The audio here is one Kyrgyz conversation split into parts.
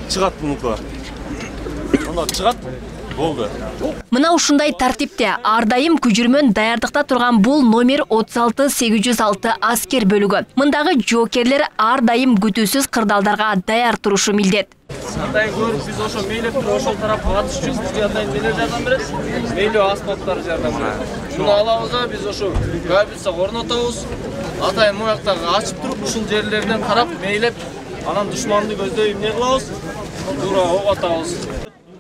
чыгат мунуку. Анда чыгат. Болду. Мына ушундай тартипте ар дайым күжүрмөн даярдыкта турган бул номер 36806 аскер бөлүгү. Мындагы жоокерлер ар дайым күтүүсүз кырдаалдарга даяр турушу милдет. Атайын көрүп биз ошо мейлеп туруп ошол тарапка катыш үчүн бизге атайын нелер жардам берет. Мейлөө аспаптар жардам берет. Шуну алабыз да биз ошо кабельса орнотобуз. Атайын муяктагы ачып туруп ушул жерлерден карап мейлеп анан душманды көздөй эмне кылабыз? Туура ок атабыз.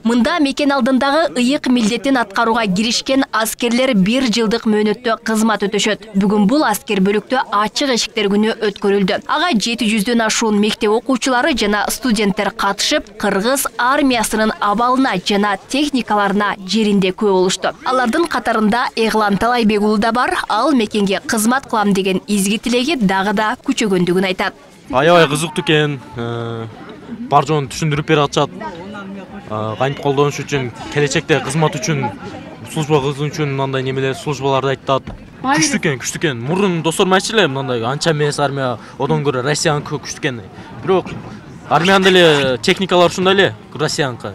Мында мекен алдындагы ыйык милдеттин аткарууга киришкен аскерлер 1 жылдык мөөнөттө кызмат өтөшөт. Бүгүн бул аскер бөлүктө ачык эшиктер күнү өткөрүлдү. Ага 700дөн ашуун мектеп окуучулары жана студенттер катышып, кыргыз армиясынын абалына жана техникаларына жеринде күбө болушту. Алардын катарында Эглан Талайбек уулу да бар. Ал мекенге кызмат кылам деген изги тилеги дагы да күчөгөндүгүн айтат. Аябай кызыктуу экен. Бар жоон түшүндүрүп берип атышат. Кантип колдонуш үчүн, келечекте кызмат үчүн, служба кылуу үчүн мындай немелер службаларды айтат. Күчтүү экен. Мурун досторум айтчу эле, мындай анча эмес армия, одан көрө Россияныкы күчтүү экен. Бирок армиянын деле техникалар ушундай эле, Россияныкы.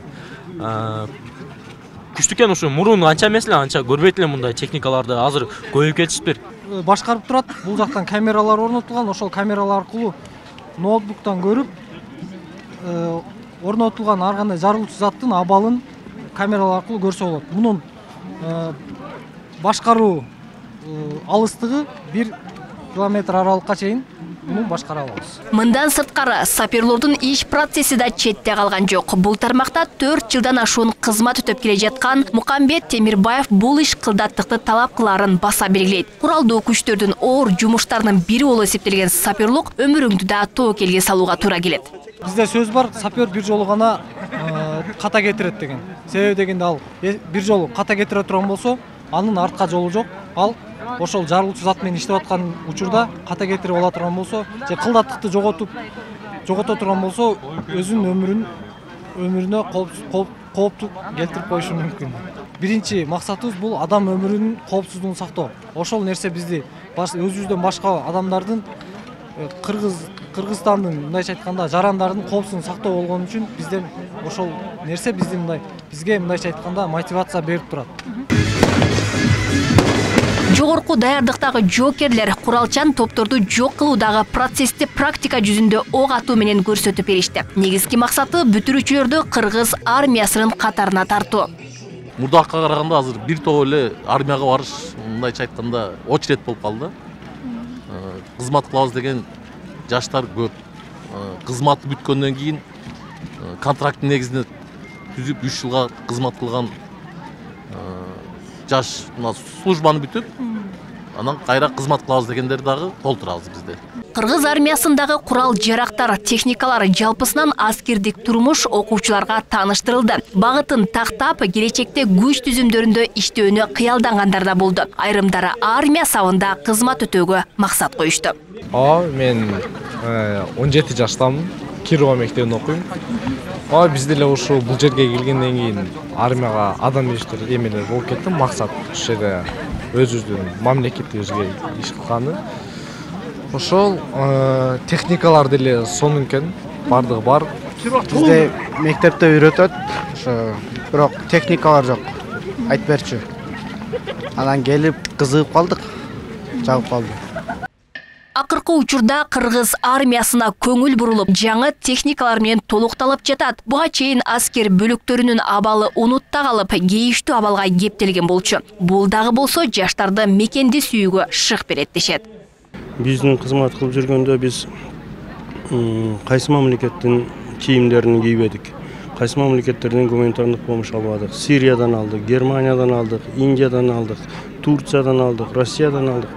Күчтүү экен ушу. Мурун анча эмес эле, анча көрбөйт эле мындай техникаларды. Азыр көбөйүп кетиштир. Башкарып турат. Бул жактан камералар орнотулган, ошол камералар аркылуу ноутбуктан көрүп орнотулган ар кандай жарылуучу заттын абалын камералар аркылуу көрсө болот. Мунун башкаруу алыстыгы 1 километр аралыкка чейин муну башкара алабыз. Мындан сырткары саперлордун иш процесси да четте калган жок. Бул тармакта 4 жылдан ашуун кызмат өтөп келе жаткан Мукамбет Темирбаев бул иш кылдаттыкты талап кыларын баса белгилейт. Куралдуу күчтөрдүн оор жумуштарынын бири болуп эсептелген саперлук өмүрүңдү да тоокелге салууга туура келет. Бизде сөз бар, сапер бир жолу гана ката кетирет деген. Себеби дегенде ал бир жолу ката кетире турган болсо, анын артка жолу жок. Ал ошол жарылуучу зат менен иштеп аткан учурда ката кетирип ала турган болсо, же кылдаттыкты жогото турган болсо, өзүнүн өмүрүнө коопту келтирип коюшу мүмкүн. Биринчи максатыбыз бул адам өмүрүнүн коопсуздугун сактоо. Ошол нерсе бизди өзүбүздөн башка адамдардын Кыргызстандын мындайча айтканда жарандардын коопсуздугун сактоо болгон үчүн бизден ошол нерсе бизге мындайча айтканда мотивация берип турат. Жогорку даярдыктагы жоокерлер куралчан топторду жок кылуудагы процессти практика жүзүндө ок атуу менен көрсөтүп беришти. Негизги максаты бүтүрүүчүлөрдү кыргыз армиясынын катарына тартуу. Мурдакка караганда азыр бир топ эле армияга барыш мындайча айтканда очеред болуп калды. Кызмат кылабыз деген жаштар көп. Кызматы бүткөндөн кийин контракттын негизинде түзүп 3 жылга кызмат кылган жаш службаны бүтүп, анан кайра кызмат кылабыз дегендер дагы толтурабыз бизде. Кыргыз армиясындагы курал жарактар, техникалар жалпысынан аскердик турмуш окуучуларга тааныштырылды. Багытын тактап, келечекте күч түзүмдөрүндө иштөөнү кыялдангандар да болду. Айрымдары армия сабында кызмат өтөөгө максат коюшту. Мен 17 жаштамын, Кирова мектебинде окуйм. Бизде эле ушу бул жерге келгенден кийин армияга адам иштер эмелер болуп кетти. Максат ушул жерде өзүбүздүн мамлекетибизге иш кылганы. Ошол техникалар деле сонун экен, бардыгы бар. Бизде мектепте үйрөтөт, ошо бирок техникалар жок. Айтып берчү. Анан келип кызыгып калдык, жагып калды. Акыркы учурда кыргыз армиясына көңүл бурулуп, жаңы техникалар менен толукталып жатат. Буга чейин аскер бөлүктөрүнүн абалы унутта калып, кейиштүү абалга кептелген болчу. Бул дагы болсо жаштарды мекенди сүйүүгө шык берет дешет. Биздин кызмат кылып жүргөндө биз кайсы мамлекеттин кийимдерин кийбедик. Кайсы мамлекеттерден гуманитардык помощь албадык. Сириядан алдык, Германиядан алдык, Индиядан алдык, Турциядан алдык, Россиядан алдык.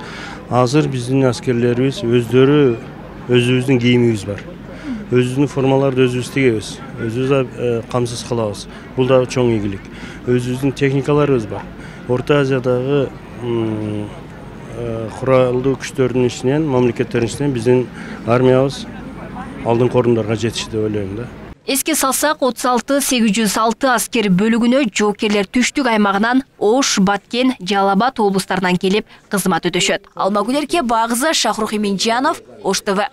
Азыр биздин аскерлерибиз өзүбүздүн кийимибиз бар. Өзүбүздүн формаларды өзүбүз тигебиз. Өзүбүз камсыз кылабыз. Бул да чоң ийгилик. Өзүбүздүн техникаларыбыз бар. Орто Азиядагы куралдуу күчтөрдүн ичинен, мамлекеттердин ичинен биздин армиябыз алдыңкы орундарга жетишти деп ойлойм да. Эске салсак, 36806 аскер бөлүгүнө жоокерлер түштүк аймагынан Ош, Баткен, Жалал Абад облустарынан келип кызмат өтөшөт. Алмагүл Эрке, Багызы, Шахрух Иминжанов, Ош ТВ.